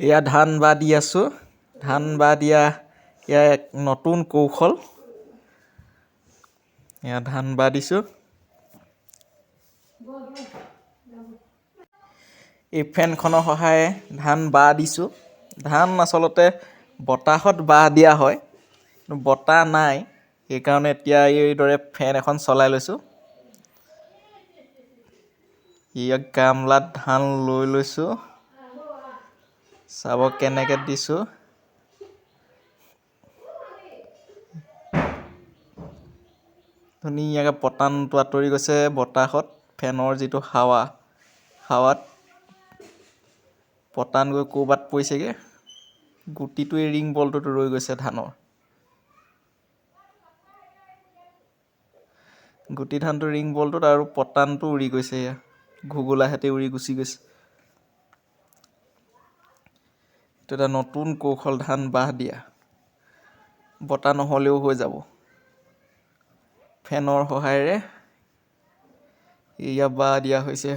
এয়া ধান বাহ দি আছোঁ। ধান বাহ দিয়া এয়া এক নতুন কৌশল। এয়া ধান বাহ দিছোঁ। এই ফেনখনৰ সহায়ে ধান বাহ দিছোঁ। ধান আচলতে বতাহত বাহ দিয়া হয়, কিন্তু বতাহ নাই, সেইকাৰণে এতিয়া এইদৰে ফেন এখন চলাই লৈছোঁ। ইয়াক গামলাত ধান লৈ লৈছোঁ। চাব কেনেকৈ দিছোঁ। ধুনীয়াকৈ পতানটো আঁতৰি গৈছে বতাহত। ফেনৰ যিটো হাৱাত পতান গৈ ক'ৰবাত পৰিছেগৈ। গুটিটো এই ৰিং বলটোত ৰৈ গৈছে ধানৰ। গুটি ধানটো ৰিং বলটোত আৰু পতানটো উৰি গৈছে, এয়া ঘুগুলাহেঁতে উৰি গুচি গৈছে। এইটো এটা নতুন কৌশল ধান বাহ দিয়া। বতাহ নহ'লেও হৈ যাব। ফেনৰ সহায়েৰে এয়া বাহ দিয়া হৈছে।